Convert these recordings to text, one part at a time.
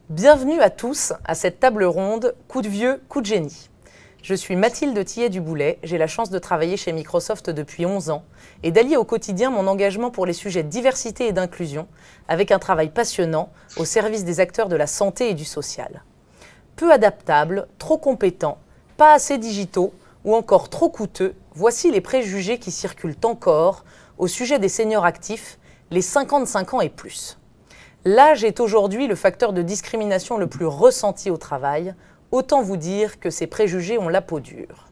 Bienvenue à tous à cette table ronde « Coup de vieux, coup de génie ». Je suis Mathilde Tillet-Duboulet, j'ai la chance de travailler chez Microsoft depuis 11 ans et d'allier au quotidien mon engagement pour les sujets de diversité et d'inclusion avec un travail passionnant au service des acteurs de la santé et du social. Peu adaptables, trop compétents, pas assez digitaux ou encore trop coûteux, voici les préjugés qui circulent encore au sujet des seniors actifs, les 55 ans et plus. L'âge est aujourd'hui le facteur de discrimination le plus ressenti au travail, autant vous dire que ces préjugés ont la peau dure.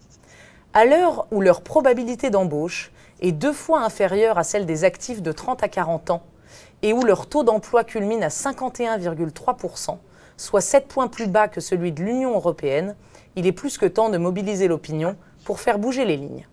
À l'heure où leur probabilité d'embauche est 2 fois inférieure à celle des actifs de 30 à 40 ans et où leur taux d'emploi culmine à 51,3%, soit 7 points plus bas que celui de l'Union européenne, il est plus que temps de mobiliser l'opinion pour faire bouger les lignes.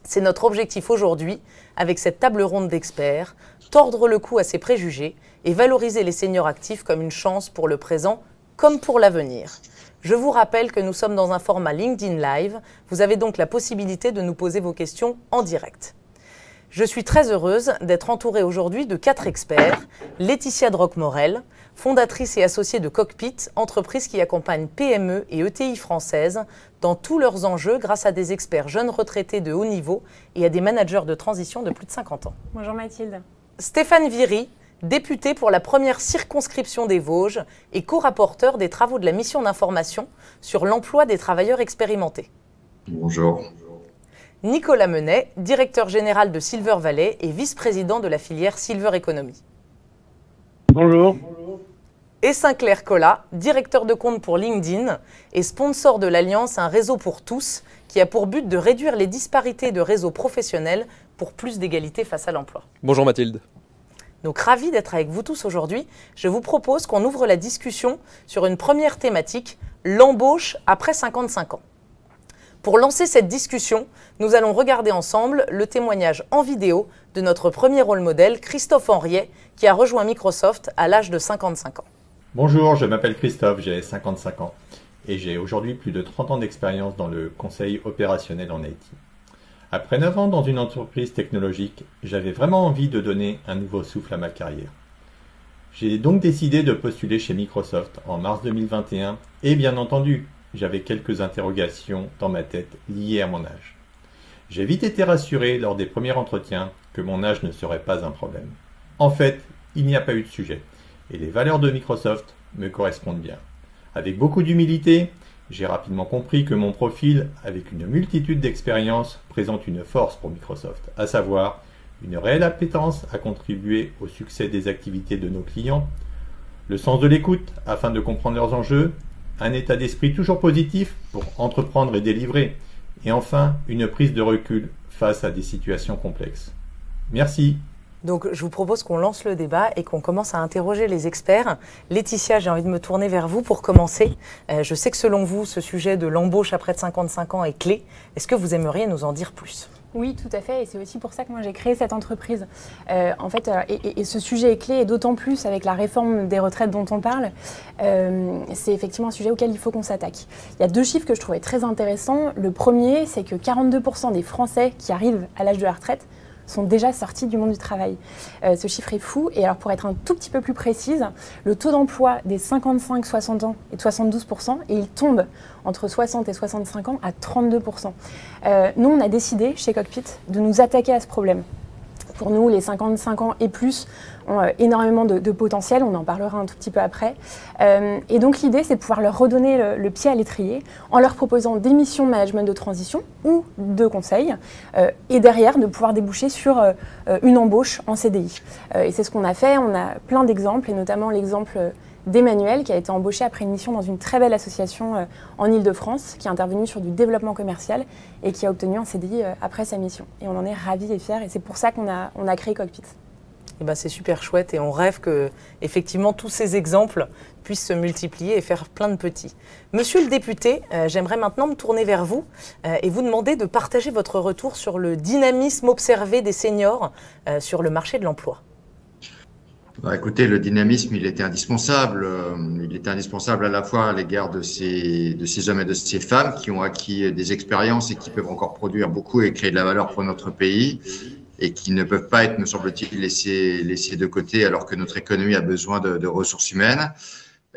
C'est notre objectif aujourd'hui, avec cette table ronde d'experts, tordre le cou à ces préjugés et valoriser les seniors actifs comme une chance pour le présent comme pour l'avenir. Je vous rappelle que nous sommes dans un format LinkedIn Live, vous avez donc la possibilité de nous poser vos questions en direct. Je suis très heureuse d'être entourée aujourd'hui de 4 experts. Laetitia Droc-Morel, fondatrice et associée de Cockpit, entreprise qui accompagne PME et ETI françaises dans tous leurs enjeux grâce à des experts jeunes retraités de haut niveau et à des managers de transition de plus de 50 ans. Bonjour Mathilde. Stéphane Viry, député pour la première circonscription des Vosges et co-rapporteur des travaux de la mission d'information sur l'emploi des travailleurs expérimentés. Bonjour. Nicolas Menet, directeur général de Silver Valley et vice-président de la filière Silver Economy. Bonjour. Et Sinclair Collat, directeur de compte pour LinkedIn et sponsor de l'Alliance Un réseau pour tous, qui a pour but de réduire les disparités de réseaux professionnels pour plus d'égalité face à l'emploi. Bonjour Mathilde. Donc ravi d'être avec vous tous aujourd'hui. Je vous propose qu'on ouvre la discussion sur une première thématique, l'embauche après 55 ans. Pour lancer cette discussion, nous allons regarder ensemble le témoignage en vidéo de notre premier rôle modèle, Christophe Henriet, qui a rejoint Microsoft à l'âge de 55 ans. Bonjour, je m'appelle Christophe, j'ai 55 ans et j'ai aujourd'hui plus de 30 ans d'expérience dans le conseil opérationnel en IT. Après 9 ans dans une entreprise technologique, j'avais vraiment envie de donner un nouveau souffle à ma carrière. J'ai donc décidé de postuler chez Microsoft en mars 2021 et bien entendu, j'avais quelques interrogations dans ma tête liées à mon âge. J'ai vite été rassuré lors des premiers entretiens que mon âge ne serait pas un problème. En fait, il n'y a pas eu de sujet et les valeurs de Microsoft me correspondent bien. Avec beaucoup d'humilité, j'ai rapidement compris que mon profil, avec une multitude d'expériences, présente une force pour Microsoft, à savoir une réelle appétence à contribuer au succès des activités de nos clients, le sens de l'écoute afin de comprendre leurs enjeux, un état d'esprit toujours positif pour entreprendre et délivrer, et enfin une prise de recul face à des situations complexes. Merci. Donc je vous propose qu'on lance le débat et qu'on commence à interroger les experts. Laetitia, j'ai envie de me tourner vers vous pour commencer. Je sais que selon vous, ce sujet de l'embauche après de 55 ans est clé. Est-ce que vous aimeriez nous en dire plus ? Oui, tout à fait, et c'est aussi pour ça que moi j'ai créé cette entreprise. Et ce sujet est clé, et d'autant plus avec la réforme des retraites dont on parle, c'est effectivement un sujet auquel il faut qu'on s'attaque. Il y a 2 chiffres que je trouvais très intéressants. Le premier, c'est que 42% des Français qui arrivent à l'âge de la retraite sont déjà sortis du monde du travail. Ce chiffre est fou. Et alors pour être un tout petit peu plus précise, le taux d'emploi des 55-60 ans est de 72% et il tombe entre 60 et 65 ans à 32%. Nous, on a décidé chez Cockpit de nous attaquer à ce problème. Pour nous, les 55 ans et plus ont énormément de potentiel, on en parlera un tout petit peu après. Et donc l'idée, c'est de pouvoir leur redonner le pied à l'étrier en leur proposant des missions de management de transition ou de conseil, et derrière de pouvoir déboucher sur une embauche en CDI. Et c'est ce qu'on a fait, on a plein d'exemples, et notamment l'exemple d'Emmanuel qui a été embauché après une mission dans une très belle association en Île-de-France, qui est intervenue sur du développement commercial et qui a obtenu un CDI après sa mission. Et on en est ravis et fiers, et c'est pour ça qu'on a créé Cockpit. Eh ben, c'est super chouette et on rêve que effectivement tous ces exemples puissent se multiplier et faire plein de petits. Monsieur le député, j'aimerais maintenant me tourner vers vous et vous demander de partager votre retour sur le dynamisme observé des seniors sur le marché de l'emploi. Écoutez, le dynamisme, il était indispensable. Il était indispensable à la fois à l'égard de ces hommes et de ces femmes qui ont acquis des expériences et qui peuvent encore produire beaucoup et créer de la valeur pour notre pays, et qui ne peuvent pas être, me semble-t-il, laissés de côté alors que notre économie a besoin de ressources humaines.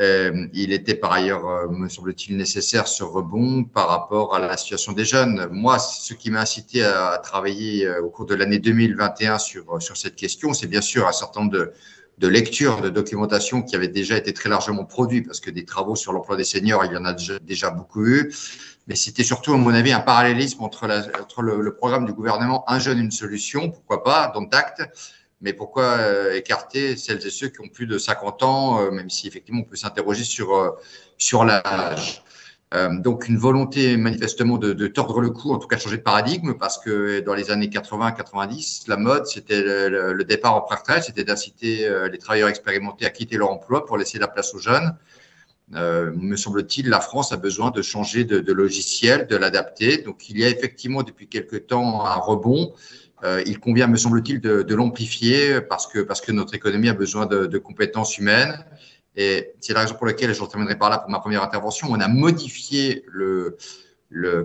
Il était par ailleurs, me semble-t-il, nécessaire ce rebond par rapport à la situation des jeunes. Moi, ce qui m'a incité à travailler au cours de l'année 2021 sur cette question, c'est bien sûr un certain nombre de lectures, de documentation qui avaient déjà été très largement produits, parce que des travaux sur l'emploi des seniors, il y en a déjà beaucoup eu. Mais c'était surtout, à mon avis, un parallélisme entre le programme du gouvernement « Un jeune, une solution », pourquoi pas, dont acte, mais pourquoi écarter celles et ceux qui ont plus de 50 ans, même si effectivement on peut s'interroger sur l'âge. Donc une volonté manifestement de tordre le cou, en tout cas de changer de paradigme, parce que dans les années 80-90, la mode, c'était le départ en pré-retraite, c'était d'inciter les travailleurs expérimentés à quitter leur emploi pour laisser la place aux jeunes. Me semble-t-il, la France a besoin de changer de logiciel, de l'adapter. Donc il y a effectivement depuis quelque temps un rebond. Il convient, me semble-t-il, de l'amplifier parce que notre économie a besoin de compétences humaines. Et c'est la raison pour laquelle, je terminerai par là pour ma première intervention, on a modifié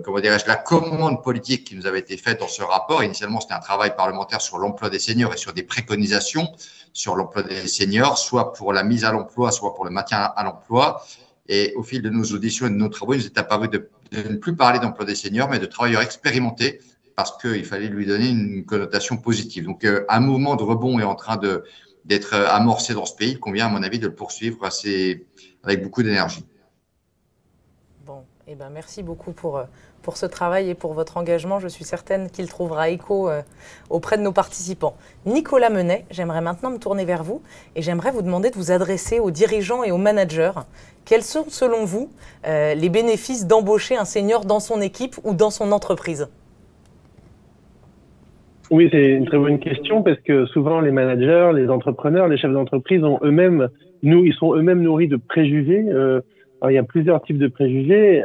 comment dirais-je, la commande politique qui nous avait été faite dans ce rapport. Initialement, c'était un travail parlementaire sur l'emploi des seniors et sur des préconisations sur l'emploi des seniors, soit pour la mise à l'emploi, soit pour le maintien à l'emploi. Et au fil de nos auditions et de nos travaux, il nous est apparu de ne plus parler d'emploi des seniors, mais de travailleurs expérimentés, parce qu'il fallait lui donner une connotation positive. Donc, un mouvement de rebond est en train d'être amorcé dans ce pays. Il convient, à mon avis, de le poursuivre avec beaucoup d'énergie. Bon, eh ben, merci beaucoup pour ce travail et pour votre engagement. Je suis certaine qu'il trouvera écho auprès de nos participants. Nicolas Menet, j'aimerais maintenant me tourner vers vous et j'aimerais vous demander de vous adresser aux dirigeants et aux managers. Quels sont, selon vous, les bénéfices d'embaucher un senior dans son équipe ou dans son entreprise ? Oui, c'est une très bonne question parce que souvent les managers, les entrepreneurs, les chefs d'entreprise ils sont eux-mêmes nourris de préjugés. Alors, il y a plusieurs types de préjugés.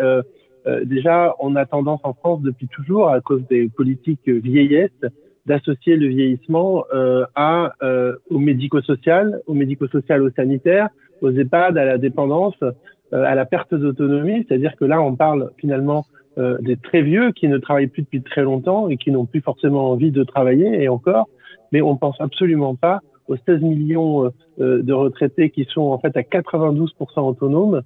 Déjà, on a tendance en France depuis toujours, à cause des politiques vieillesse, d'associer le vieillissement au médico-social, au sanitaire, aux EHPAD, à la dépendance, à la perte d'autonomie. C'est-à-dire que là, on parle finalement des très vieux qui ne travaillent plus depuis très longtemps et qui n'ont plus forcément envie de travailler, et encore, mais on pense absolument pas aux 16 millions de retraités qui sont en fait à 92% autonomes,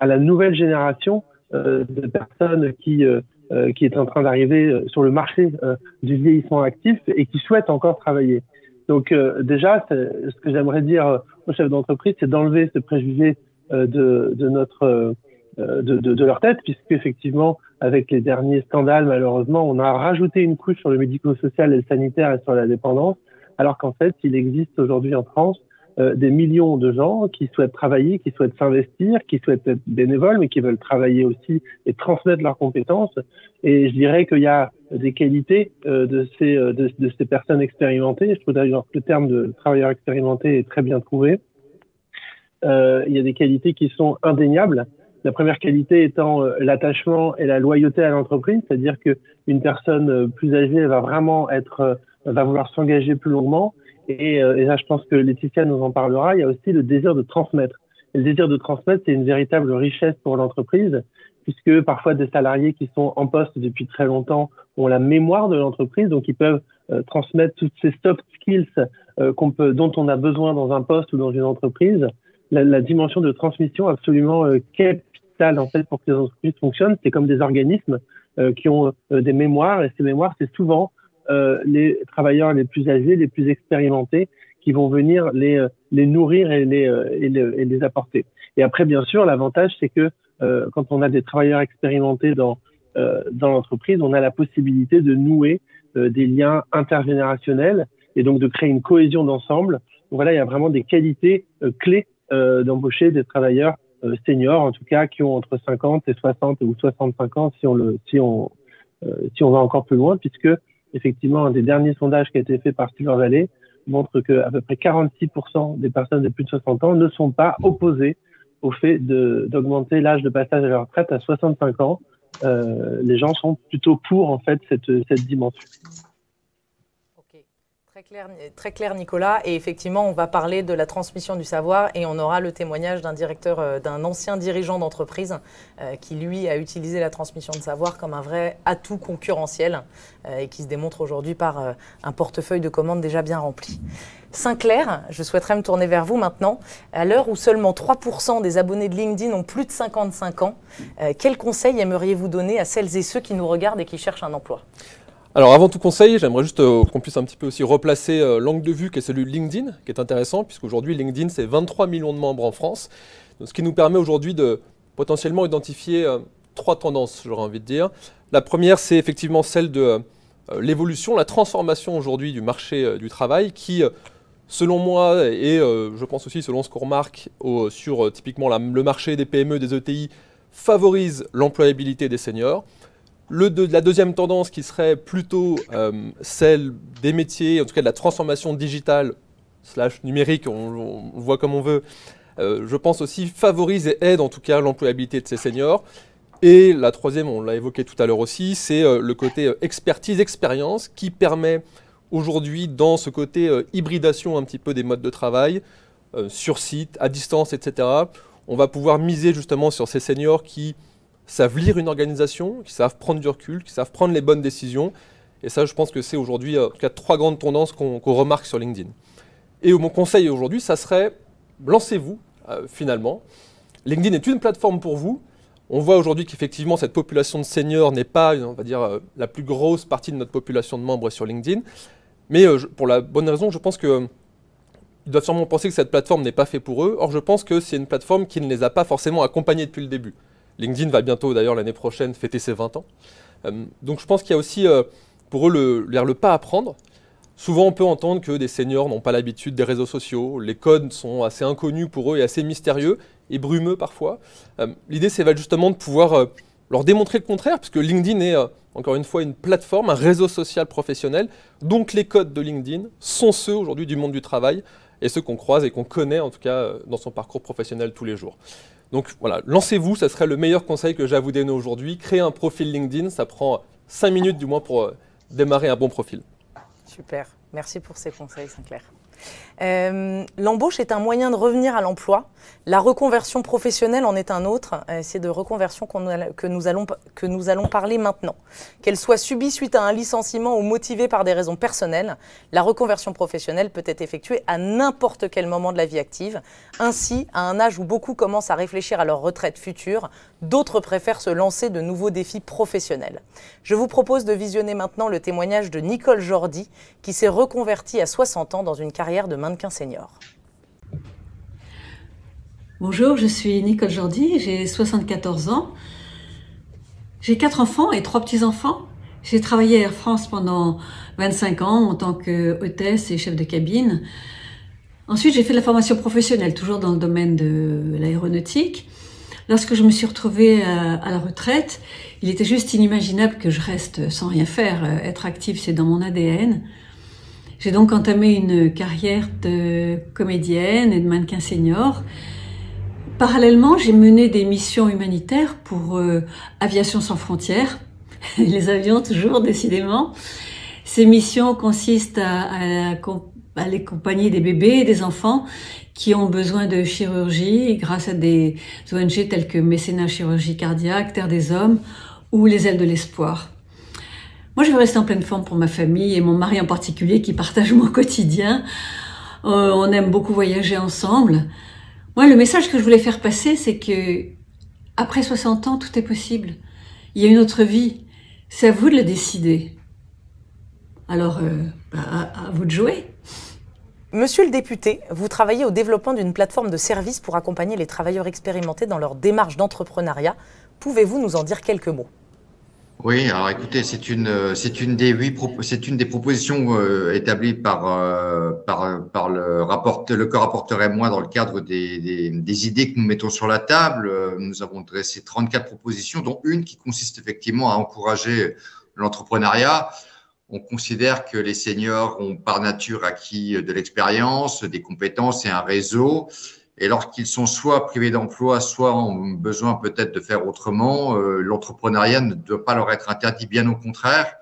à la nouvelle génération de personnes qui est en train d'arriver sur le marché du vieillissement actif et qui souhaitent encore travailler. Donc déjà, ce que j'aimerais dire aux chefs d'entreprise, c'est d'enlever ce préjugé de leur tête, puisque effectivement, avec les derniers scandales, malheureusement, on a rajouté une couche sur le médico-social et le sanitaire et sur la dépendance, alors qu'en fait, il existe aujourd'hui en France des millions de gens qui souhaitent travailler, qui souhaitent s'investir, qui souhaitent être bénévoles, mais qui veulent travailler aussi et transmettre leurs compétences. Et je dirais qu'il y a des qualités de ces personnes expérimentées. Je trouve d'ailleurs que le terme de travailleur expérimenté est très bien trouvé. Il y a des qualités qui sont indéniables. La première qualité étant l'attachement et la loyauté à l'entreprise, c'est-à-dire qu'une personne plus âgée va vraiment va vouloir s'engager plus longuement. Et là, je pense que Laetitia nous en parlera. Il y a aussi le désir de transmettre. Et le désir de transmettre, c'est une véritable richesse pour l'entreprise, puisque parfois des salariés qui sont en poste depuis très longtemps ont la mémoire de l'entreprise, donc ils peuvent transmettre toutes ces soft skills dont on a besoin dans un poste ou dans une entreprise. La dimension de transmission absolument capitale en fait pour que les entreprises fonctionnent. C'est comme des organismes qui ont des mémoires, et ces mémoires, c'est souvent les travailleurs les plus âgés, les plus expérimentés, qui vont venir les nourrir et les apporter. Et après, bien sûr, l'avantage, c'est que quand on a des travailleurs expérimentés dans l'entreprise, on a la possibilité de nouer des liens intergénérationnels et donc de créer une cohésion d'ensemble. Donc voilà, il y a vraiment des qualités clés d'embaucher des travailleurs seniors, en tout cas, qui ont entre 50 et 60 ou 65 ans, si on va encore plus loin, puisque effectivement, un des derniers sondages qui a été fait par Silver Valley montre qu'à peu près 46% des personnes de plus de 60 ans ne sont pas opposées au fait d'augmenter l'âge de passage à la retraite à 65 ans. Les gens sont plutôt pour, en fait, cette dimension. Ok, très Très clair, Nicolas. Et effectivement, on va parler de la transmission du savoir et on aura le témoignage d'un directeur, d'un ancien dirigeant d'entreprise qui, lui, a utilisé la transmission de savoir comme un vrai atout concurrentiel et qui se démontre aujourd'hui par un portefeuille de commandes déjà bien rempli. Sinclair, je souhaiterais me tourner vers vous maintenant. À l'heure où seulement 3% des abonnés de LinkedIn ont plus de 55 ans, quels conseils aimeriez-vous donner à celles et ceux qui nous regardent et qui cherchent un emploi ? Alors avant tout conseil, j'aimerais juste qu'on puisse un petit peu aussi replacer l'angle de vue qui est celui de LinkedIn, qui est intéressant, puisqu'aujourd'hui LinkedIn c'est 23 millions de membres en France, donc, ce qui nous permet aujourd'hui de potentiellement identifier 3 tendances, j'aurais envie de dire. La première, c'est effectivement celle de l'évolution, la transformation aujourd'hui du marché du travail qui, selon moi, et je pense aussi selon ce qu'on remarque sur typiquement le marché des PME, des ETI, favorise l'employabilité des seniors. La deuxième tendance qui serait plutôt celle des métiers, en tout cas de la transformation digitale / numérique, on voit comme on veut, je pense aussi favorise et aide en tout cas l'employabilité de ces seniors. Et la troisième, on l'a évoqué tout à l'heure aussi, c'est le côté expertise, expérience qui permet aujourd'hui dans ce côté hybridation un petit peu des modes de travail, sur site, à distance, etc. On va pouvoir miser justement sur ces seniors qui savent lire une organisation, qui savent prendre du recul, qui savent prendre les bonnes décisions. Et ça, je pense que c'est aujourd'hui, en tout cas, 3 grandes tendances qu'on remarque sur LinkedIn. Et mon conseil aujourd'hui, ça serait, lancez-vous, finalement. LinkedIn est une plateforme pour vous. On voit aujourd'hui qu'effectivement, cette population de seniors n'est pas, on va dire, la plus grosse partie de notre population de membres sur LinkedIn. Mais pour la bonne raison, je pense qu'ils doivent sûrement penser que cette plateforme n'est pas faite pour eux. Or, je pense que c'est une plateforme qui ne les a pas forcément accompagnés depuis le début. LinkedIn va bientôt, d'ailleurs, l'année prochaine, fêter ses 20 ans. Donc je pense qu'il y a aussi, pour eux, le pas à prendre. Souvent, on peut entendre que des seniors n'ont pas l'habitude des réseaux sociaux. Les codes sont assez inconnus pour eux et assez mystérieux et brumeux parfois. L'idée, c'est justement de pouvoir leur démontrer le contraire, puisque LinkedIn est, encore une fois, une plateforme, un réseau social professionnel. Donc les codes de LinkedIn sont ceux, aujourd'hui, du monde du travail et ceux qu'on croise et qu'on connaît, en tout cas, dans son parcours professionnel tous les jours. Donc voilà, lancez-vous, ça serait le meilleur conseil que j'ai à vous donner aujourd'hui. Créez un profil LinkedIn, ça prend 5 minutes du moins pour démarrer un bon profil. Super, merci pour ces conseils, Sinclair. L'embauche est un moyen de revenir à l'emploi. La reconversion professionnelle en est un autre. C'est de reconversion que nous allons parler maintenant. Qu'elle soit subie suite à un licenciement ou motivée par des raisons personnelles, la reconversion professionnelle peut être effectuée à n'importe quel moment de la vie active. Ainsi, à un âge où beaucoup commencent à réfléchir à leur retraite future, d'autres préfèrent se lancer de nouveaux défis professionnels. Je vous propose de visionner maintenant le témoignage de Nicole Jordi, qui s'est reconvertie à 60 ans dans une carrière de mannequin senior. Bonjour, je suis Nicole Jordi, j'ai 74 ans. J'ai 4 enfants et 3 petits-enfants. J'ai travaillé à Air France pendant 25 ans en tant que hôtesse et chef de cabine. Ensuite, j'ai fait de la formation professionnelle, toujours dans le domaine de l'aéronautique. Lorsque je me suis retrouvée à la retraite, il était juste inimaginable que je reste sans rien faire. Être active, c'est dans mon ADN. J'ai donc entamé une carrière de comédienne et de mannequin senior. Parallèlement, j'ai mené des missions humanitaires pour Aviation sans frontières, les avions toujours décidément. Ces missions consistent à accompagner des bébés et des enfants qui ont besoin de chirurgie grâce à des ONG telles que Mécénat Chirurgie Cardiaque, Terre des Hommes ou les Ailes de l'Espoir. Moi, je veux rester en pleine forme pour ma famille et mon mari en particulier qui partage mon quotidien. On aime beaucoup voyager ensemble. Moi, le message que je voulais faire passer, c'est que après 60 ans, tout est possible. Il y a une autre vie. C'est à vous de le décider. Alors, à vous de jouer. Monsieur le député, vous travaillez au développement d'une plateforme de services pour accompagner les travailleurs expérimentés dans leur démarche d'entrepreneuriat. Pouvez-vous nous en dire quelques mots ? Oui, alors écoutez, c'est une des propositions établies par le co-rapporteur et moi dans le cadre des idées que nous mettons sur la table. Nous avons dressé 34 propositions, dont une qui consiste effectivement à encourager l'entrepreneuriat. On considère que les seniors ont par nature acquis de l'expérience, des compétences et un réseau. Et lorsqu'ils sont soit privés d'emploi, soit ont besoin peut-être de faire autrement, l'entrepreneuriat ne doit pas leur être interdit, bien au contraire.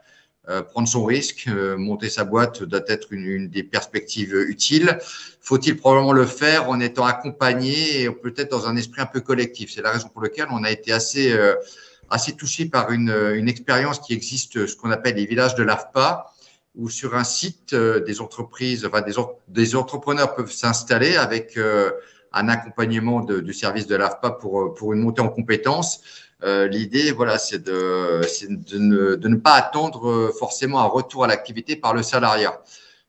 prendre son risque, monter sa boîte doit être une des perspectives utiles. Faut-il probablement le faire en étant accompagné et peut-être dans un esprit un peu collectif? C'est la raison pour laquelle on a été assez touché par une expérience qui existe, ce qu'on appelle les villages de l'AFPA, où sur un site, des entreprises, enfin des entrepreneurs peuvent s'installer avec un accompagnement du service de l'AFPA pour une montée en compétences. L'idée, voilà, c'est de ne pas attendre forcément un retour à l'activité par le salariat.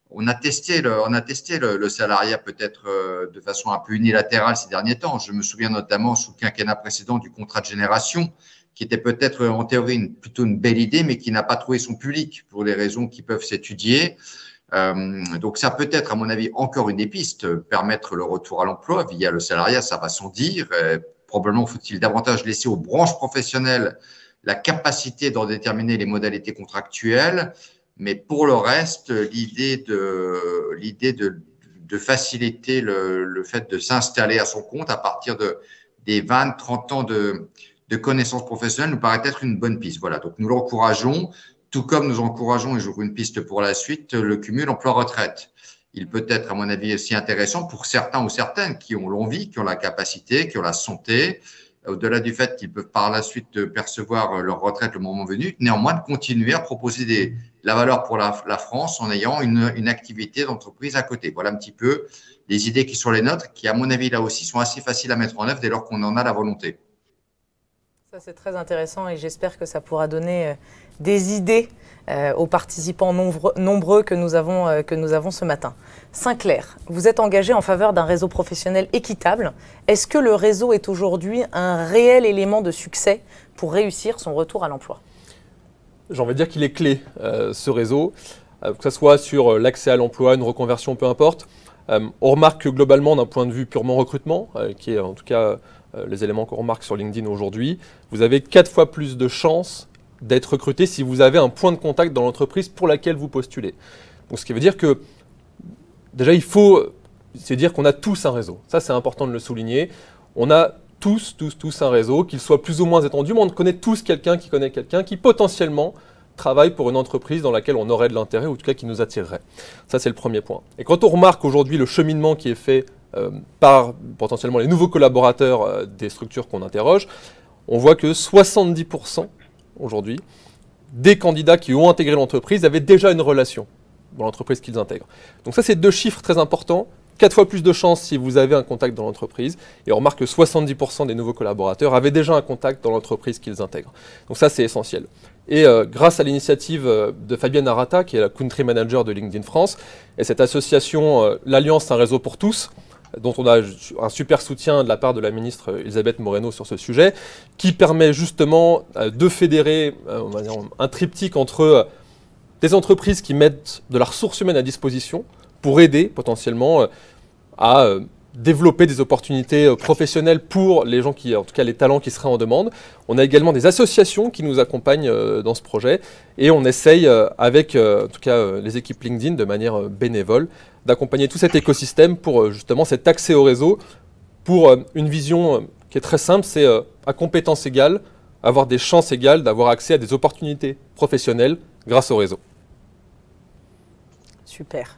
On a testé le salariat peut-être de façon un peu unilatérale ces derniers temps. Je me souviens notamment sous le quinquennat précédent du contrat de génération, qui était peut-être en théorie plutôt une belle idée, mais qui n'a pas trouvé son public pour des raisons qui peuvent s'étudier. Donc ça peut être, à mon avis, encore une des pistes, permettre le retour à l'emploi via le salariat, ça va sans dire. Probablement faut-il davantage laisser aux branches professionnelles la capacité d'en déterminer les modalités contractuelles, mais pour le reste, l'idée de faciliter le fait de s'installer à son compte à partir des 20, 30 ans de connaissances professionnelles nous paraît être une bonne piste. Voilà, donc nous l'encourageons, tout comme nous encourageons, et j'ouvre une piste pour la suite, le cumul emploi-retraite. Il peut être, à mon avis, aussi intéressant pour certains ou certaines qui ont l'envie, qui ont la capacité, qui ont la santé, au-delà du fait qu'ils peuvent par la suite percevoir leur retraite le moment venu, néanmoins de continuer à proposer de la valeur pour la France en ayant une activité d'entreprise à côté. Voilà un petit peu les idées qui sont les nôtres, qui, à mon avis, là aussi, sont assez faciles à mettre en œuvre dès lors qu'on en a la volonté. Ça, c'est très intéressant et j'espère que ça pourra donner des idées aux participants nombreux que nous avons ce matin. Sinclair, vous êtes engagé en faveur d'un réseau professionnel équitable. Est-ce que le réseau est aujourd'hui un réel élément de succès pour réussir son retour à l'emploi? J'ai envie de dire qu'il est clé, ce réseau, que ce soit sur l'accès à l'emploi, une reconversion, peu importe. On remarque que globalement, d'un point de vue purement recrutement, qui est en tout cas les éléments qu'on remarque sur LinkedIn aujourd'hui, vous avez 4 fois plus de chances d'être recruté si vous avez un point de contact dans l'entreprise pour laquelle vous postulez. Donc, ce qui veut dire que, déjà, c'est dire qu'on a tous un réseau. Ça, c'est important de le souligner. On a tous un réseau, qu'il soit plus ou moins étendu, mais on connaît tous quelqu'un qui connaît quelqu'un qui potentiellement travaille pour une entreprise dans laquelle on aurait de l'intérêt, ou en tout cas qui nous attirerait. Ça, c'est le premier point. Et quand on remarque aujourd'hui le cheminement qui est fait par potentiellement les nouveaux collaborateurs des structures qu'on interroge, on voit que 70% aujourd'hui des candidats qui ont intégré l'entreprise avaient déjà une relation dans l'entreprise qu'ils intègrent. Donc ça, c'est 2 chiffres très importants. 4 fois plus de chances si vous avez un contact dans l'entreprise. Et on remarque que 70% des nouveaux collaborateurs avaient déjà un contact dans l'entreprise qu'ils intègrent. Donc ça, c'est essentiel. Et grâce à l'initiative de Fabienne Arata, qui est la Country Manager de LinkedIn France, et cette association, l'Alliance Un Réseau pour tous, dont on a un super soutien de la part de la ministre Elisabeth Moreno sur ce sujet, qui permet justement de fédérer un triptyque entre des entreprises qui mettent de la ressource humaine à disposition pour aider potentiellement à développer des opportunités professionnelles pour les gens en tout cas les talents qui seraient en demande. On a également des associations qui nous accompagnent dans ce projet et on essaye avec en tout cas les équipes LinkedIn de manière bénévole d'accompagner tout cet écosystème pour justement cet accès au réseau pour une vision qui est très simple, c'est à compétences égales, avoir des chances égales d'avoir accès à des opportunités professionnelles grâce au réseau. Super.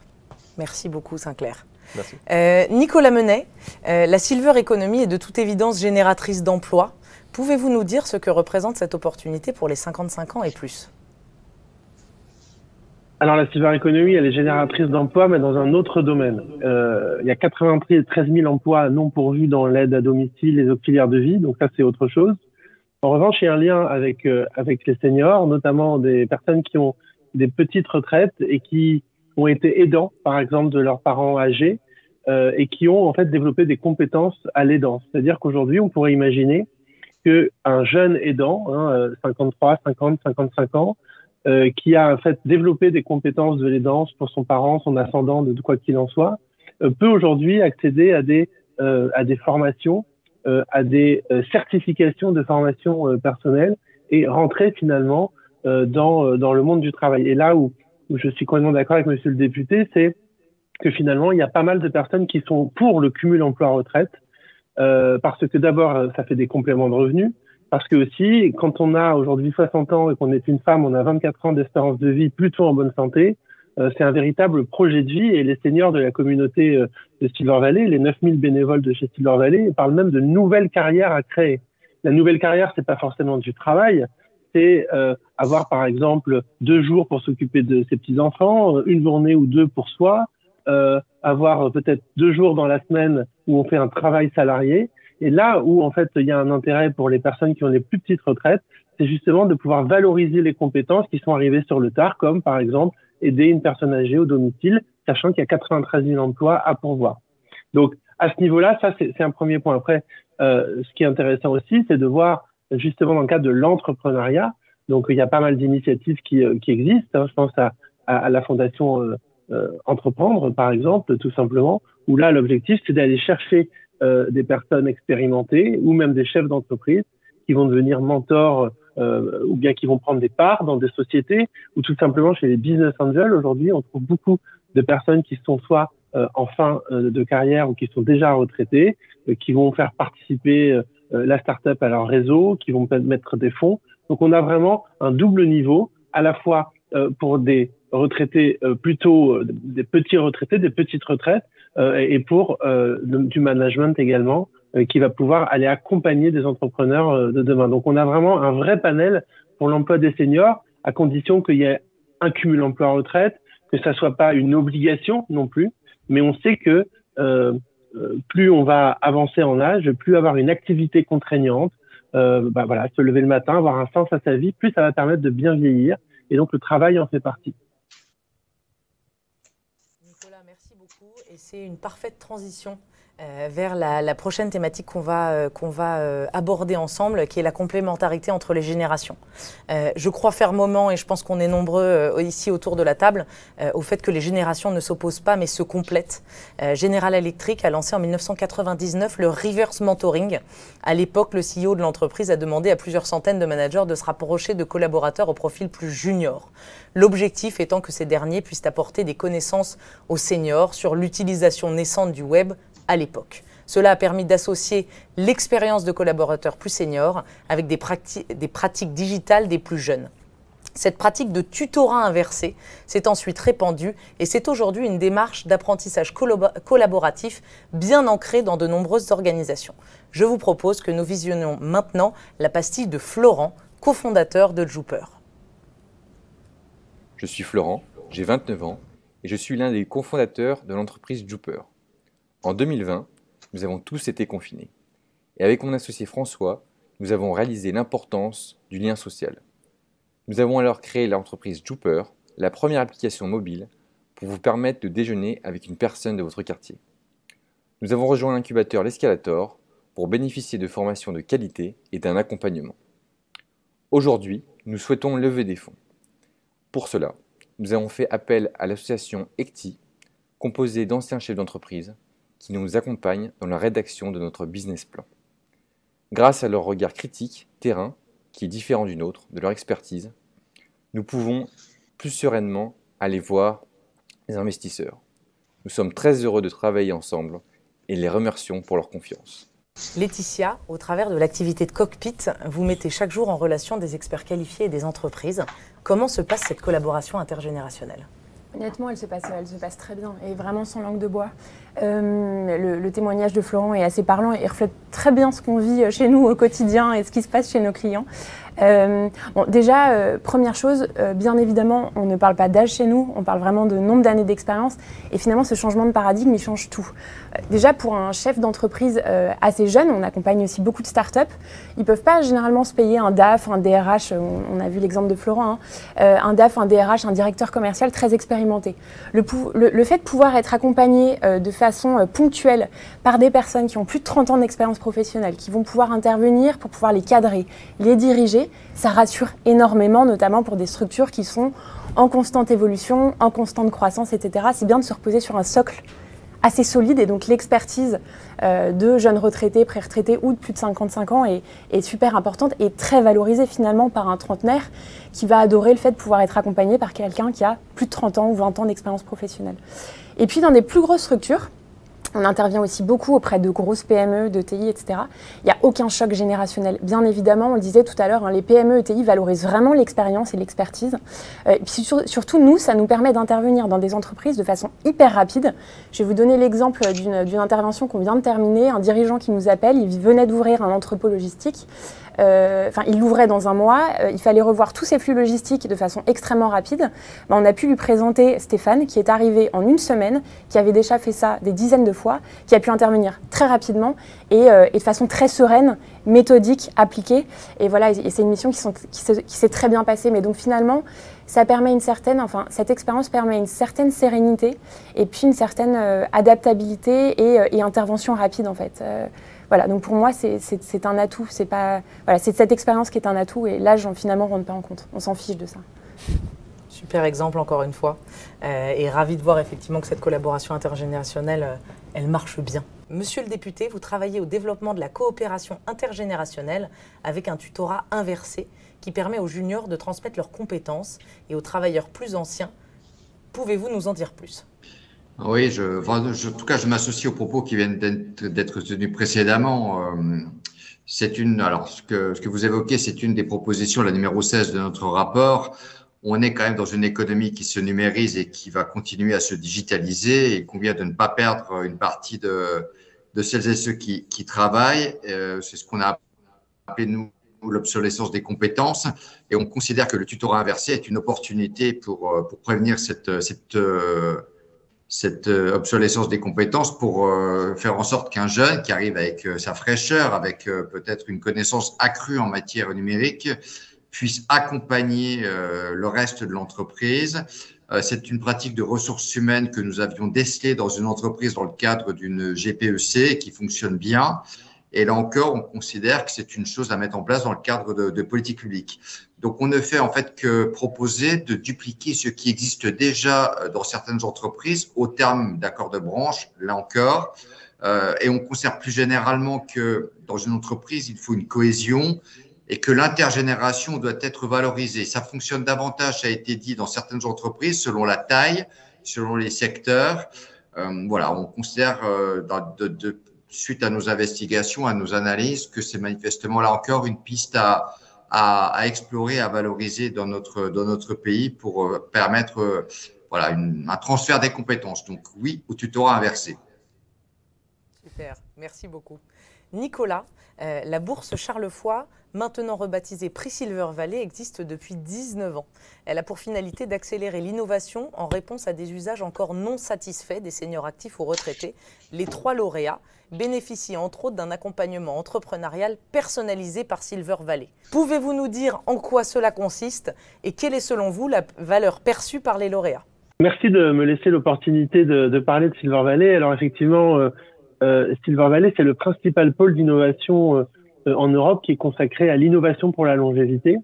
Merci beaucoup, Sinclair. Merci. Nicolas Menet, la Silver Economy est de toute évidence génératrice d'emplois. Pouvez-vous nous dire ce que représente cette opportunité pour les 55 ans et plus? Alors la Silver Economy, elle est génératrice d'emplois, mais dans un autre domaine. Il y a 93 000 emplois non pourvus dans l'aide à domicile, les auxiliaires de vie, donc ça c'est autre chose. En revanche, il y a un lien avec les seniors, notamment des personnes qui ont des petites retraites et qui ont été aidants, par exemple, de leurs parents âgés, et qui ont en fait développé des compétences à l'aidance. C'est-à-dire qu'aujourd'hui, on pourrait imaginer qu'un jeune aidant, 53, 50, 55 ans, qui a en fait développé des compétences de l'aidance pour son parent, son ascendant, de quoi qu'il en soit, peut aujourd'hui accéder à des formations, à des certifications de formation personnelle et rentrer finalement dans le monde du travail. Et là où je suis complètement d'accord avec monsieur le député, c'est que finalement, il y a pas mal de personnes qui sont pour le cumul emploi-retraite, parce que d'abord, ça fait des compléments de revenus, parce que aussi, quand on a aujourd'hui 60 ans et qu'on est une femme, on a 24 ans d'espérance de vie plutôt en bonne santé, c'est un véritable projet de vie et les seniors de la communauté de Silver Valley, les 9000 bénévoles de chez Silver Valley, parlent même de nouvelles carrières à créer. La nouvelle carrière, c'est pas forcément du travail, c'est avoir par exemple 2 jours pour s'occuper de ses petits-enfants, 1 journée ou 2 pour soi, avoir peut-être 2 jours dans la semaine où on fait un travail salarié. Et là où en fait il y a un intérêt pour les personnes qui ont les plus petites retraites, c'est justement de pouvoir valoriser les compétences qui sont arrivées sur le tard, comme par exemple aider une personne âgée au domicile, sachant qu'il y a 93 000 emplois à pourvoir. Donc à ce niveau-là, ça c'est un premier point. Après, ce qui est intéressant aussi, c'est de voir justement dans le cadre de l'entrepreneuriat. Donc il y a pas mal d'initiatives qui existent. Je pense à la fondation Entreprendre, par exemple, tout simplement, où là l'objectif c'est d'aller chercher des personnes expérimentées ou même des chefs d'entreprise qui vont devenir mentors ou bien qui vont prendre des parts dans des sociétés ou tout simplement chez les business angels. Aujourd'hui, on trouve beaucoup de personnes qui sont soit en fin de carrière ou qui sont déjà retraités, qui vont faire participer la start-up à leur réseau, qui vont mettre des fonds. Donc, on a vraiment un double niveau, à la fois pour des retraités plutôt des petits retraités, des petites retraites, et pour du management également, qui va pouvoir aller accompagner des entrepreneurs de demain. Donc, on a vraiment un vrai panel pour l'emploi des seniors, à condition qu'il y ait un cumul emploi-retraite, que ça soit pas une obligation non plus, mais on sait que plus on va avancer en âge, plus avoir une activité contraignante, voilà, se lever le matin, avoir un sens à sa vie, plus ça va permettre de bien vieillir. Et donc, le travail en fait partie. Nicolas, merci beaucoup. Et c'est une parfaite transition vers la prochaine thématique qu'on va aborder ensemble, qui est la complémentarité entre les générations. Je crois fermement, et je pense qu'on est nombreux ici autour de la table, au fait que les générations ne s'opposent pas, mais se complètent. General Electric a lancé en 1999 le reverse mentoring. À l'époque, le CEO de l'entreprise a demandé à plusieurs centaines de managers de se rapprocher de collaborateurs au profil plus junior. L'objectif étant que ces derniers puissent apporter des connaissances aux seniors sur l'utilisation naissante du web à l'époque. Cela a permis d'associer l'expérience de collaborateurs plus seniors avec des pratiques digitales des plus jeunes. Cette pratique de tutorat inversé s'est ensuite répandue et c'est aujourd'hui une démarche d'apprentissage collaboratif bien ancrée dans de nombreuses organisations. Je vous propose que nous visionnions maintenant la pastille de Florent, cofondateur de Jupper. Je suis Florent, j'ai 29 ans et je suis l'un des cofondateurs de l'entreprise Jupper. En 2020, nous avons tous été confinés. Et avec mon associé François, nous avons réalisé l'importance du lien social. Nous avons alors créé l'entreprise Jupper, la première application mobile pour vous permettre de déjeuner avec une personne de votre quartier. Nous avons rejoint l'incubateur l'Escalator pour bénéficier de formations de qualité et d'un accompagnement. Aujourd'hui, nous souhaitons lever des fonds. Pour cela, nous avons fait appel à l'association ECTI, composée d'anciens chefs d'entreprise, qui nous accompagnent dans la rédaction de notre business plan. Grâce à leur regard critique, terrain, qui est différent du nôtre, de leur expertise, nous pouvons plus sereinement aller voir les investisseurs. Nous sommes très heureux de travailler ensemble et les remercions pour leur confiance. Laetitia, au travers de l'activité de Cockpit, vous mettez chaque jour en relation des experts qualifiés et des entreprises. Comment se passe cette collaboration intergénérationnelle ? Honnêtement, elle se passe très bien et vraiment sans langue de bois. Le témoignage de Florent est assez parlant et reflète très bien ce qu'on vit chez nous au quotidien et ce qui se passe chez nos clients. Déjà, première chose, bien évidemment, on ne parle pas d'âge chez nous, on parle vraiment de nombre d'années d'expérience et finalement ce changement de paradigme, il change tout. Déjà, pour un chef d'entreprise assez jeune, on accompagne aussi beaucoup de startups, ils ne peuvent pas généralement se payer un DAF, un DRH, on a vu l'exemple de Florent, un DAF, un DRH, un directeur commercial très expérimenté. Le fait de pouvoir être accompagné de façon ponctuelle par des personnes qui ont plus de 30 ans d'expérience professionnelle, qui vont pouvoir intervenir pour pouvoir les cadrer, les diriger, ça rassure énormément, notamment pour des structures qui sont en constante évolution, en constante croissance, etc. C'est bien de se reposer sur un socle assez solide et donc l'expertise de jeunes retraités, pré-retraités ou de plus de 55 ans est super importante et très valorisée finalement par un trentenaire qui va adorer le fait de pouvoir être accompagné par quelqu'un qui a plus de 30 ans ou 20 ans d'expérience professionnelle. Et puis dans des plus grosses structures, On intervient aussi beaucoup auprès de grosses PME, de TI, etc. Il n'y a aucun choc générationnel. Bien évidemment, on le disait tout à l'heure, les PME et TI valorisent vraiment l'expérience et l'expertise. Et puis surtout, nous, ça nous permet d'intervenir dans des entreprises de façon hyper rapide. Je vais vous donner l'exemple d'une intervention qu'on vient de terminer. Un dirigeant qui nous appelle, il venait d'ouvrir un entrepôt logistique. Il l'ouvrait dans un mois, il fallait revoir tous ses flux logistiques de façon extrêmement rapide. On a pu lui présenter Stéphane, qui est arrivé en une semaine, qui avait déjà fait ça des dizaines de fois, qui a pu intervenir très rapidement et de façon très sereine, méthodique, appliquée. Et voilà, et c'est une mission qui s'est très bien passée. Mais donc finalement, ça permet cette expérience permet une certaine sérénité et puis une certaine adaptabilité et intervention rapide en fait. Voilà, donc pour moi, c'est un atout. C'est cette expérience qui est un atout et l'âge, finalement, on ne rentre pas en compte. On s'en fiche de ça. Super exemple, encore une fois. Et ravi de voir effectivement que cette collaboration intergénérationnelle, elle marche bien. Monsieur le député, vous travaillez au développement de la coopération intergénérationnelle avec un tutorat inversé qui permet aux juniors de transmettre leurs compétences et aux travailleurs plus anciens. Pouvez-vous nous en dire plus ? Oui, en tout cas, je m'associe aux propos qui viennent d'être tenus précédemment. Ce que vous évoquez, c'est une des propositions, la numéro 16 de notre rapport. On est quand même dans une économie qui se numérise et qui va continuer à se digitaliser. Et il convient de ne pas perdre une partie de celles et ceux qui travaillent. C'est ce qu'on a appelé, nous, l'obsolescence des compétences. Et on considère que le tutorat inversé est une opportunité pour prévenir cette obsolescence des compétences, pour faire en sorte qu'un jeune qui arrive avec sa fraîcheur, avec peut-être une connaissance accrue en matière numérique, puisse accompagner le reste de l'entreprise. C'est une pratique de ressources humaines que nous avions décelée dans une entreprise dans le cadre d'une GPEC qui fonctionne bien. Et là encore, on considère que c'est une chose à mettre en place dans le cadre de politique publique. Donc, on ne fait en fait que proposer de dupliquer ce qui existe déjà dans certaines entreprises au terme d'accords de branche, là encore. Et on considère plus généralement que dans une entreprise, il faut une cohésion et que l'intergénération doit être valorisée. Ça fonctionne davantage, ça a été dit, dans certaines entreprises, selon la taille, selon les secteurs. Voilà, on considère suite à nos investigations, à nos analyses, que c'est manifestement là encore une piste à explorer, à valoriser dans notre pays pour permettre un transfert des compétences. Donc oui, au tutorat inversé. Super, merci beaucoup. Nicolas, la bourse Charles Foix, maintenant rebaptisée Prix Silver Valley, existe depuis 19 ans. Elle a pour finalité d'accélérer l'innovation en réponse à des usages encore non satisfaits des seniors actifs ou retraités. Les 3 lauréats bénéficient entre autres d'un accompagnement entrepreneurial personnalisé par Silver Valley. Pouvez-vous nous dire en quoi cela consiste et quelle est selon vous la valeur perçue par les lauréats ? Merci de me laisser l'opportunité de parler de Silver Valley. Alors effectivement, Silver Valley, c'est le principal pôle d'innovation en Europe qui est consacré à l'innovation pour la longévité.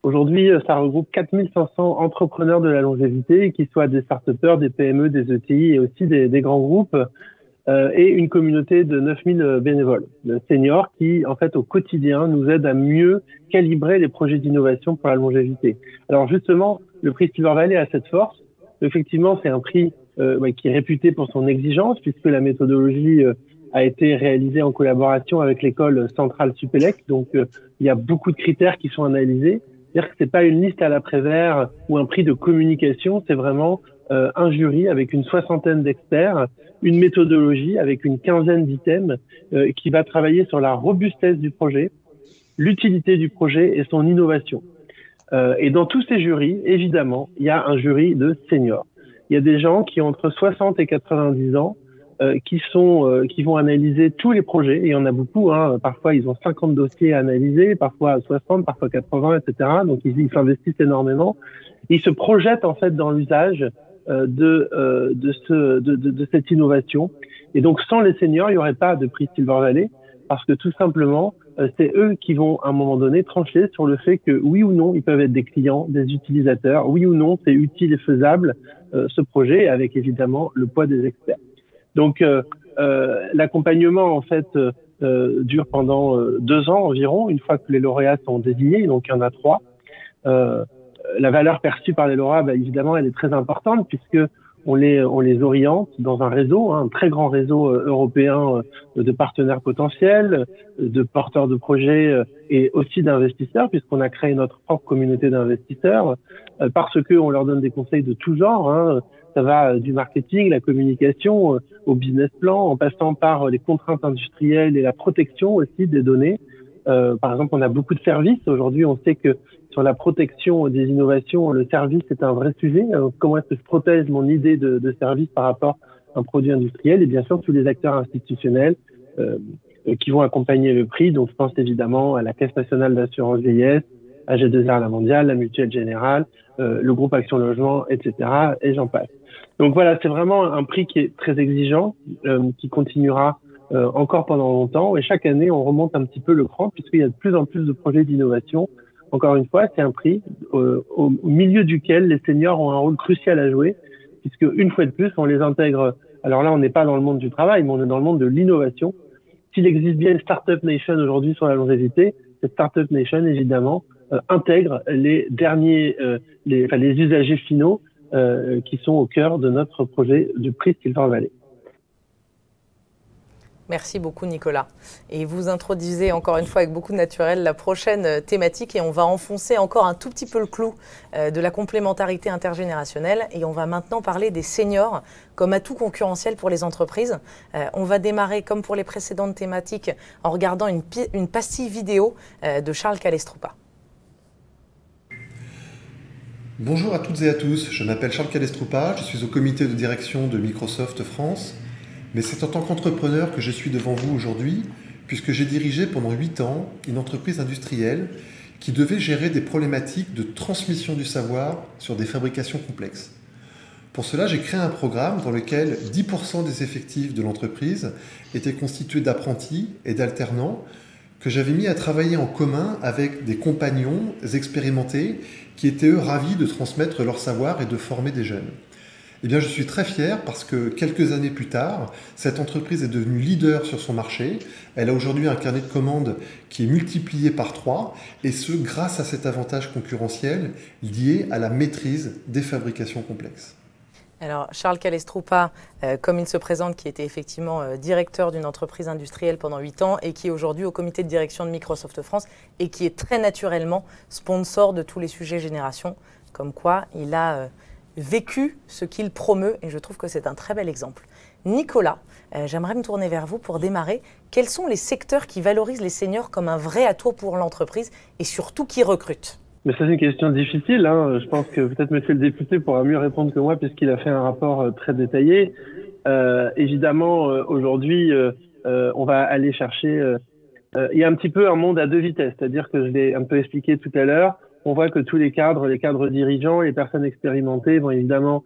Aujourd'hui, ça regroupe 4500 entrepreneurs de la longévité, qu'ils soient des start-upers, des PME, des ETI et aussi des grands groupes, et une communauté de 9000 bénévoles, de seniors qui, en fait, au quotidien, nous aident à mieux calibrer les projets d'innovation pour la longévité. Alors justement, le prix Silver Valley a cette force. Effectivement, c'est un prix qui est réputé pour son exigence, puisque la méthodologie a été réalisée en collaboration avec l'école centrale Supélec. Donc, il y a beaucoup de critères qui sont analysés. C'est-à-dire que c'est pas une liste à la Prévert ou un prix de communication, c'est vraiment un jury avec une 60aine d'experts, une méthodologie avec une 15aine d'items qui va travailler sur la robustesse du projet, l'utilité du projet et son innovation. Et dans tous ces jurys, évidemment, il y a un jury de seniors. Il y a des gens qui ont entre 60 et 90 ans qui vont analyser tous les projets. Et il y en a beaucoup. Parfois, ils ont 50 dossiers à analyser, parfois 60, parfois 80, etc. Donc, ils s'investissent énormément. Ils se projettent en fait dans l'usage de cette innovation. Et donc, sans les seniors, il n'y aurait pas de prix Silver Valley, parce que tout simplement, c'est eux qui vont, à un moment donné, trancher sur le fait que, oui ou non, ils peuvent être des clients, des utilisateurs. Oui ou non, c'est utile et faisable, ce projet, avec évidemment le poids des experts. Donc, l'accompagnement, en fait, dure pendant 2 ans environ, une fois que les lauréats sont désignés. Donc, il y en a 3. La valeur perçue par les lauréats, évidemment, elle est très importante, puisque on les oriente dans un réseau, un très grand réseau européen de partenaires potentiels, de porteurs de projets et aussi d'investisseurs, puisqu'on a créé notre propre communauté d'investisseurs, parce que on leur donne des conseils de tout genre. Hein. Ça va du marketing, la communication, au business plan, en passant par les contraintes industrielles et la protection aussi des données. Par exemple, on a beaucoup de services. Aujourd'hui, on sait que sur la protection des innovations, le service est un vrai sujet. Comment est-ce que je protège mon idée de service par rapport à un produit industriel? Et bien sûr, tous les acteurs institutionnels qui vont accompagner le prix. Donc, je pense évidemment à la Caisse nationale d'assurance vieillesse, à G2R La Mondiale, la Mutuelle Générale, le groupe Action Logement, etc. Et j'en passe. Donc voilà, c'est vraiment un prix qui est très exigeant, qui continuera encore pendant longtemps. Et chaque année, on remonte un petit peu le cran puisqu'il y a de plus en plus de projets d'innovation. Encore une fois, c'est un prix au milieu duquel les seniors ont un rôle crucial à jouer, puisque une fois de plus, on les intègre. Alors là, on n'est pas dans le monde du travail, mais on est dans le monde de l'innovation. S'il existe bien une Startup Nation aujourd'hui sur la longévité, cette Startup Nation, évidemment, intègre les derniers, les usagers finaux qui sont au cœur de notre projet du prix Silver Valley. Merci beaucoup Nicolas. Et vous introduisez encore une fois avec beaucoup de naturel la prochaine thématique et on va enfoncer encore un tout petit peu le clou de la complémentarité intergénérationnelle et on va maintenant parler des seniors comme atout concurrentiel pour les entreprises. On va démarrer comme pour les précédentes thématiques en regardant une pastille vidéo de Charles Calestroupa. Bonjour à toutes et à tous, je m'appelle Charles Calestroupa, je suis au comité de direction de Microsoft France. Mais c'est en tant qu'entrepreneur que je suis devant vous aujourd'hui, puisque j'ai dirigé pendant 8 ans une entreprise industrielle qui devait gérer des problématiques de transmission du savoir sur des fabrications complexes. Pour cela, j'ai créé un programme dans lequel 10% des effectifs de l'entreprise étaient constitués d'apprentis et d'alternants que j'avais mis à travailler en commun avec des compagnons expérimentés qui étaient eux ravis de transmettre leur savoir et de former des jeunes. Eh bien, je suis très fier parce que quelques années plus tard, cette entreprise est devenue leader sur son marché. Elle a aujourd'hui un carnet de commandes qui est multiplié par 3 et ce, grâce à cet avantage concurrentiel lié à la maîtrise des fabrications complexes. Alors, Charles Calestroupa, comme il se présente, qui était effectivement directeur d'une entreprise industrielle pendant 8 ans et qui est aujourd'hui au comité de direction de Microsoft France et qui est très naturellement sponsor de tous les sujets génération, comme quoi il a vécu ce qu'il promeut et je trouve que c'est un très bel exemple. Nicolas, j'aimerais me tourner vers vous pour démarrer. Quels sont les secteurs qui valorisent les seniors comme un vrai atout pour l'entreprise et surtout qui recrutent? Mais ça, c'est une question difficile. Hein. Je pense que peut-être monsieur le député pourra mieux répondre que moi puisqu'il a fait un rapport très détaillé. Évidemment, aujourd'hui, on va aller chercher... il y a un petit peu un monde à deux vitesses, c'est-à-dire que je l'ai un peu expliqué tout à l'heure. On voit que tous les cadres dirigeants, les personnes expérimentées vont évidemment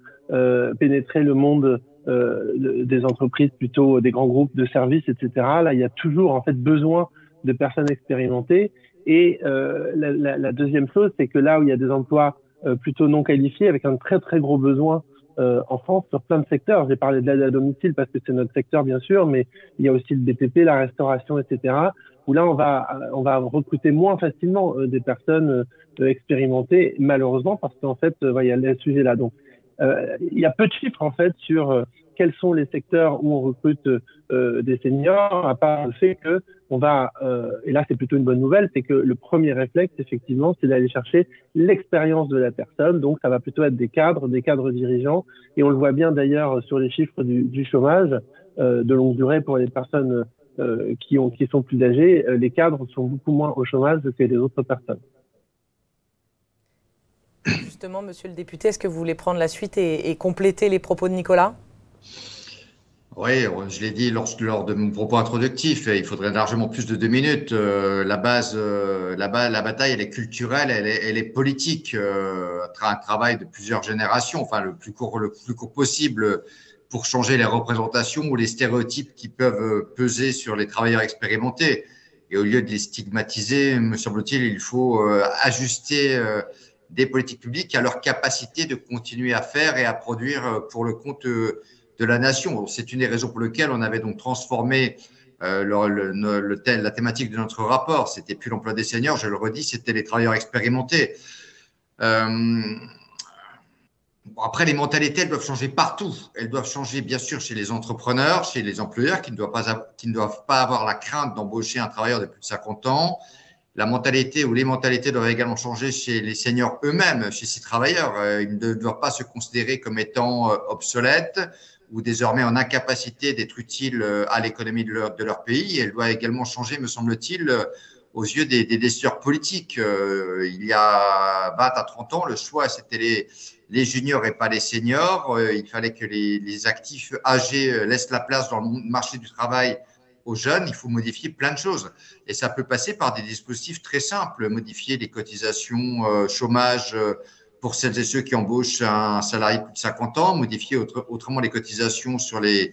pénétrer le monde des entreprises, plutôt des grands groupes de services, etc. Là, il y a toujours en fait besoin de personnes expérimentées. Et la deuxième chose, c'est que là où il y a des emplois plutôt non qualifiés, avec un très très gros besoin en France sur plein de secteurs. J'ai parlé de l'aide à domicile parce que c'est notre secteur bien sûr, mais il y a aussi le BTP, la restauration, etc. Où là on va recruter moins facilement des personnes expérimentées, malheureusement parce qu'en fait il y a le sujet là. Donc il y a peu de chiffres en fait sur quels sont les secteurs où on recrute des seniors, à part le fait que on va, et là c'est plutôt une bonne nouvelle, c'est que le premier réflexe effectivement c'est d'aller chercher l'expérience de la personne, donc ça va plutôt être des cadres dirigeants, et on le voit bien d'ailleurs sur les chiffres du chômage de longue durée pour les personnes qui sont plus âgées, les cadres sont beaucoup moins au chômage que les autres personnes. Justement, monsieur le député, est-ce que vous voulez prendre la suite et compléter les propos de Nicolas ? Oui, je l'ai dit lors de mon propos introductif, il faudrait largement plus de 2 minutes. La bataille, elle est culturelle, elle est politique. Un travail de plusieurs générations, enfin le plus court possible pour changer les représentations ou les stéréotypes qui peuvent peser sur les travailleurs expérimentés. Et au lieu de les stigmatiser, me semble-t-il, il faut ajuster des politiques publiques à leur capacité de continuer à faire et à produire pour le compte de la nation. C'est une des raisons pour lesquelles on avait donc transformé la thématique de notre rapport. C'était plus l'emploi des seniors, je le redis, c'était les travailleurs expérimentés. Bon, après, les mentalités, elles doivent changer partout. Elles doivent changer, bien sûr, chez les entrepreneurs, chez les employeurs qui ne doivent pas avoir la crainte d'embaucher un travailleur de plus de 50 ans. La mentalité ou les mentalités doivent également changer chez les seniors eux-mêmes, chez ces travailleurs. Ils ne doivent pas se considérer comme étant obsolètes ou désormais en incapacité d'être utiles à l'économie de leur pays. Elle doit également changer, me semble-t-il, aux yeux des décideurs politiques. Il y a 20 à 30 ans, le choix, c'était les juniors et pas les seniors. Il fallait que les actifs âgés laissent la place dans le marché du travail aux jeunes. Il faut modifier plein de choses. Et ça peut passer par des dispositifs très simples, modifier les cotisations chômage pour celles et ceux qui embauchent un salarié de plus de 50 ans, modifier autrement les cotisations sur les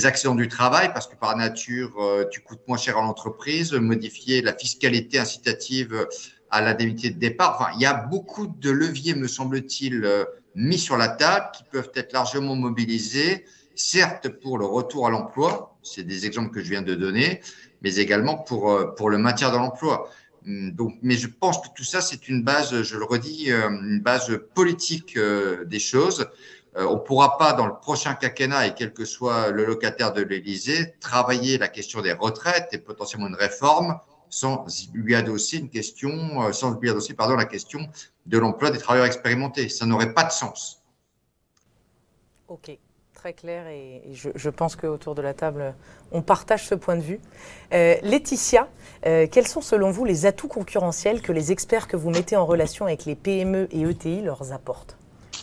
accidents du travail, parce que par nature, tu coûtes moins cher à l'entreprise, modifier la fiscalité incitative à l'indemnité de départ. Enfin, il y a beaucoup de leviers, me semble-t-il, mis sur la table qui peuvent être largement mobilisés, certes pour le retour à l'emploi, c'est des exemples que je viens de donner, mais également pour le maintien dans l'emploi. Donc, mais je pense que tout ça, c'est une base, je le redis, une base politique des choses. On ne pourra pas, dans le prochain quinquennat, et quel que soit le locataire de l'Élysée, travailler la question des retraites et potentiellement une réforme sans lui adosser la question de l'emploi des travailleurs expérimentés. Ça n'aurait pas de sens. Ok. Très clair et je pense qu'autour de la table, on partage ce point de vue. Laetitia, quels sont selon vous les atouts concurrentiels que les experts que vous mettez en relation avec les PME et ETI leur apportent ?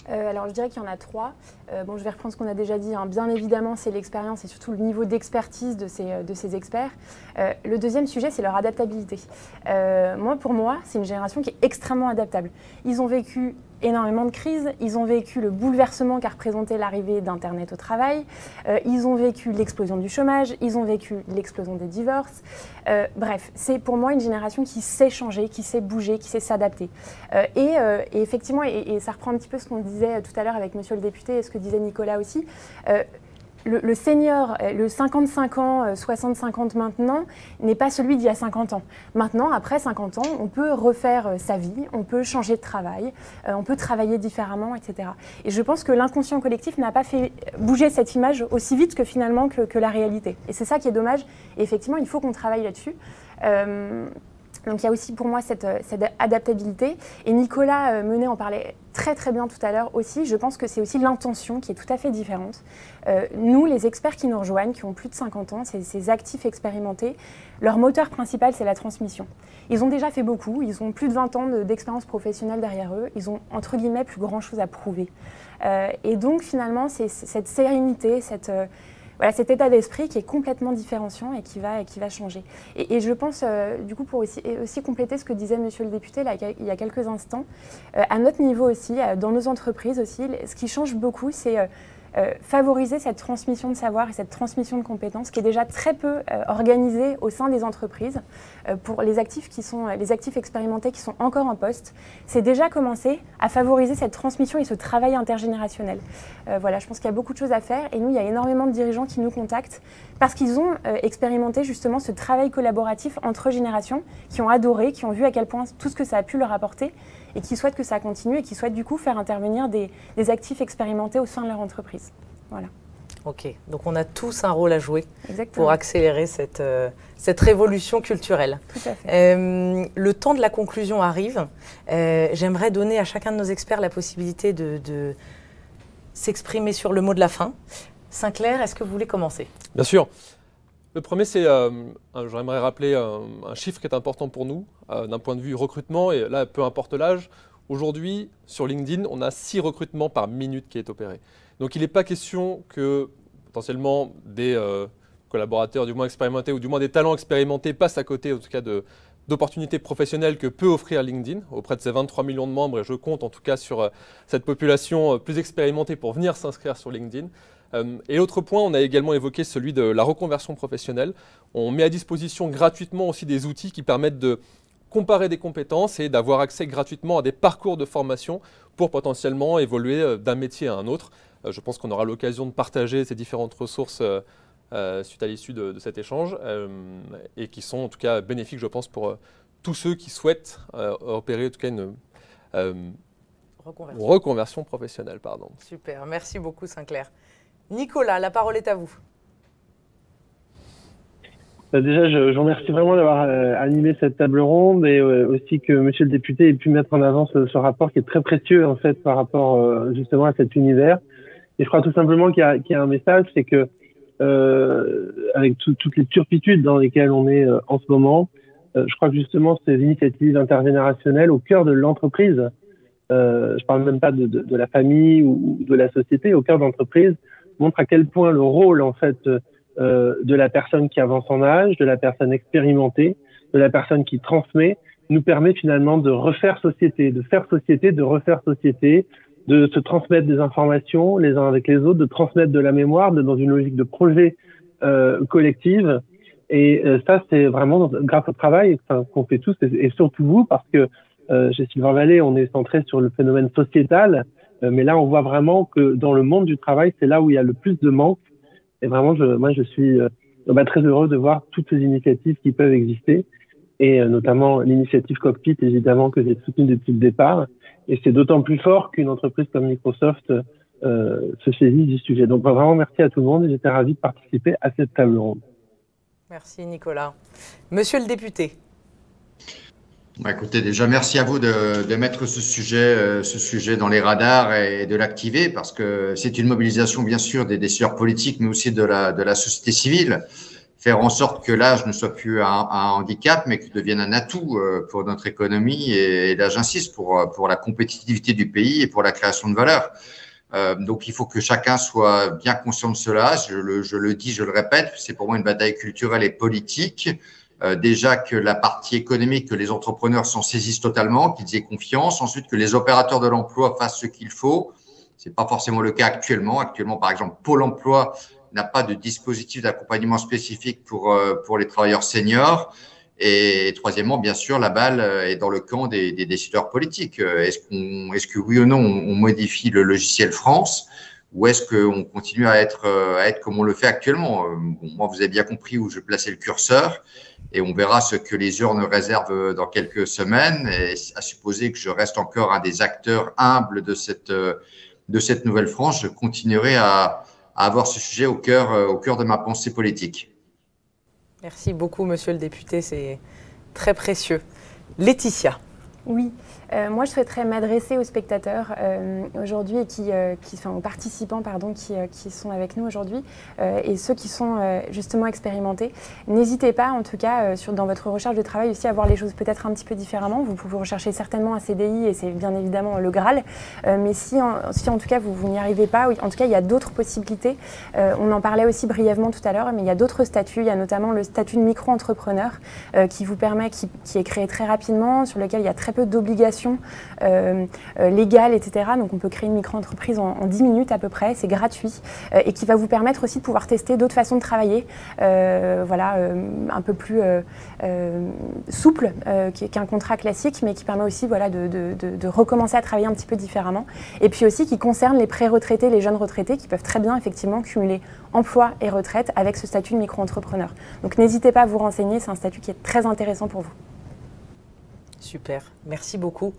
Alors je dirais qu'il y en a 3. Je vais reprendre ce qu'on a déjà dit. Bien évidemment, c'est l'expérience et surtout le niveau d'expertise de ces experts. Le deuxième sujet, c'est leur adaptabilité. Pour moi, c'est une génération qui est extrêmement adaptable. Ils ont vécu énormément de crises, ils ont vécu le bouleversement qu'a représenté l'arrivée d'Internet au travail, ils ont vécu l'explosion du chômage, ils ont vécu l'explosion des divorces. Bref, c'est pour moi une génération qui sait changer, qui sait bouger, qui sait s'adapter. Et effectivement, et ça reprend un petit peu ce qu'on disait tout à l'heure avec monsieur le député et ce que disait Nicolas aussi, le senior, le 55 ans, 60-50 maintenant, n'est pas celui d'il y a 50 ans. Maintenant, après 50 ans, on peut refaire sa vie, on peut changer de travail, on peut travailler différemment, etc. Et je pense que l'inconscient collectif n'a pas fait bouger cette image aussi vite que finalement que la réalité. Et c'est ça qui est dommage. Et effectivement, il faut qu'on travaille là-dessus. Donc il y a aussi pour moi cette adaptabilité. Et Nicolas Menet en parlait très très bien tout à l'heure aussi. Je pense que c'est aussi l'intention qui est tout à fait différente. Nous, les experts qui nous rejoignent, qui ont plus de 50 ans, ces actifs expérimentés, leur moteur principal, c'est la transmission. Ils ont déjà fait beaucoup, ils ont plus de 20 ans d'expérience professionnelle derrière eux, ils ont entre guillemets plus grand chose à prouver. Et donc finalement, c'est cette sérénité, cet état d'esprit qui est complètement différenciant et qui va changer. Et je pense, du coup, pour aussi compléter ce que disait monsieur le député là, il y a quelques instants, à notre niveau aussi, dans nos entreprises aussi, ce qui change beaucoup, c'est favoriser cette transmission de savoir et cette transmission de compétences qui est déjà très peu organisée au sein des entreprises. Pour les actifs expérimentés qui sont encore en poste, c'est déjà commencé à favoriser cette transmission et ce travail intergénérationnel. Je pense qu'il y a beaucoup de choses à faire et nous, il y a énormément de dirigeants qui nous contactent parce qu'ils ont expérimenté justement ce travail collaboratif entre générations, qui ont adoré, qui ont vu à quel point tout ce que ça a pu leur apporter et qui souhaitent que ça continue et qui souhaitent du coup faire intervenir des actifs expérimentés au sein de leur entreprise. Voilà. Ok, donc on a tous un rôle à jouer. Exactement. Pour accélérer cette révolution culturelle. Tout à fait. Le temps de la conclusion arrive. J'aimerais donner à chacun de nos experts la possibilité de s'exprimer sur le mot de la fin. Sinclair, est-ce que vous voulez commencer ? Bien sûr. Le premier, c'est, j'aimerais rappeler un chiffre qui est important pour nous, d'un point de vue recrutement, et là, peu importe l'âge. Aujourd'hui, sur LinkedIn, on a 6 recrutements par minute qui est opéré. Donc, il n'est pas question que, potentiellement, des collaborateurs du moins expérimentés, ou du moins des talents expérimentés, passent à côté, en tout cas, d'opportunités professionnelles que peut offrir LinkedIn auprès de ses 23 millions de membres. Et je compte, en tout cas, sur cette population plus expérimentée pour venir s'inscrire sur LinkedIn. Et l'autre point, on a également évoqué celui de la reconversion professionnelle. On met à disposition gratuitement aussi des outils qui permettent de comparer des compétences et d'avoir accès gratuitement à des parcours de formation pour potentiellement évoluer d'un métier à un autre. Je pense qu'on aura l'occasion de partager ces différentes ressources suite à l'issue de cet échange et qui sont en tout cas bénéfiques, je pense, pour tous ceux qui souhaitent opérer en tout cas Reconversion professionnelle, pardon. Super, merci beaucoup Sinclair. Nicolas, la parole est à vous. Déjà, je vous remercie vraiment d'avoir animé cette table ronde et aussi que monsieur le député ait pu mettre en avant ce rapport qui est très précieux en fait par rapport justement à cet univers. Et je crois tout simplement qu'il y a un message, c'est que avec toutes les turpitudes dans lesquelles on est en ce moment, je crois que justement ces initiatives intergénérationnelles au cœur de l'entreprise, je parle même pas de la famille ou de la société, au cœur de l'entreprise, montre à quel point le rôle en fait de la personne qui avance en âge, de la personne expérimentée, de la personne qui transmet, nous permet finalement de refaire société, de faire société, de refaire société, de se transmettre des informations les uns avec les autres, de transmettre de la mémoire, dans une logique de projet collective. Et ça, c'est vraiment grâce au travail qu'on fait tous, et surtout vous, parce que chez Sylvain Vallée, on est centré sur le phénomène sociétal, mais là, on voit vraiment que dans le monde du travail, c'est là où il y a le plus de manque. Et vraiment, moi, je suis très heureux de voir toutes ces initiatives qui peuvent exister, et notamment l'initiative Cockpit, évidemment, que j'ai soutenue depuis le départ. Et c'est d'autant plus fort qu'une entreprise comme Microsoft se saisit du sujet. Donc, vraiment, merci à tout le monde, et j'étais ravi de participer à cette table ronde. Merci, Nicolas. Monsieur le député. Écoutez, déjà, merci à vous de mettre ce sujet dans les radars et de l'activer, parce que c'est une mobilisation, bien sûr, des décideurs politiques, mais aussi de la société civile. Faire en sorte que l'âge ne soit plus un handicap, mais qu'il devienne un atout pour notre économie. Et là, j'insiste, pour la compétitivité du pays et pour la création de valeur. Donc, il faut que chacun soit bien conscient de cela. Je le dis, je le répète, c'est pour moi une bataille culturelle et politique. Déjà que la partie économique, que les entrepreneurs s'en saisissent totalement, qu'ils aient confiance. Ensuite, que les opérateurs de l'emploi fassent ce qu'il faut. C'est pas forcément le cas actuellement. Actuellement, par exemple, Pôle emploi n'a pas de dispositif d'accompagnement spécifique pour les travailleurs seniors. Et troisièmement, bien sûr, la balle est dans le camp des décideurs politiques. Est-ce que oui ou non, on modifie le logiciel France, ou est-ce qu'on continue à être comme on le fait actuellement? Moi, vous avez bien compris où je plaçais le curseur, et on verra ce que les urnes réservent dans quelques semaines, et à supposer que je reste encore un des acteurs humbles de cette nouvelle France, je continuerai à avoir ce sujet au cœur de ma pensée politique. Merci beaucoup, monsieur le député, c'est très précieux. Laetitia. Oui, moi je souhaiterais m'adresser aux spectateurs aujourd'hui et aux participants qui sont avec nous aujourd'hui et ceux qui sont justement expérimentés. N'hésitez pas en tout cas dans votre recherche de travail aussi à voir les choses peut-être un petit peu différemment. Vous pouvez rechercher certainement un CDI et c'est bien évidemment le Graal, mais si en tout cas vous n'y arrivez pas, en tout cas il y a d'autres possibilités. On en parlait aussi brièvement tout à l'heure, mais il y a d'autres statuts. Il y a notamment le statut de micro-entrepreneur qui vous permet, qui est créé très rapidement, sur lequel il y a très peu d'obligations légales, etc. Donc on peut créer une micro-entreprise en 10 minutes à peu près, c'est gratuit et qui va vous permettre aussi de pouvoir tester d'autres façons de travailler, un peu plus souple qu'un contrat classique, mais qui permet aussi de recommencer à travailler un petit peu différemment. Et puis aussi qui concerne les pré-retraités, les jeunes retraités qui peuvent très bien effectivement cumuler emploi et retraite avec ce statut de micro-entrepreneur. Donc n'hésitez pas à vous renseigner, c'est un statut qui est très intéressant pour vous. Super, merci beaucoup.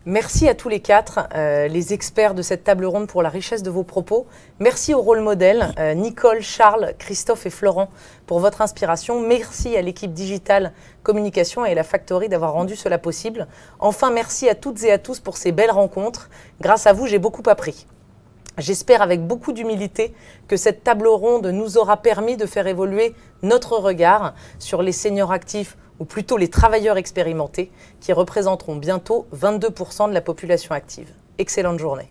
Merci à tous les quatre, les experts de cette table ronde, pour la richesse de vos propos. Merci aux rôle modèles, Nicole, Charles, Christophe et Florent, pour votre inspiration. Merci à l'équipe Digital Communication et la Factory d'avoir rendu cela possible. Enfin, merci à toutes et à tous pour ces belles rencontres. Grâce à vous, j'ai beaucoup appris. J'espère avec beaucoup d'humilité que cette table ronde nous aura permis de faire évoluer notre regard sur les seniors actifs, ou plutôt les travailleurs expérimentés, qui représenteront bientôt 22% de la population active. Excellente journée.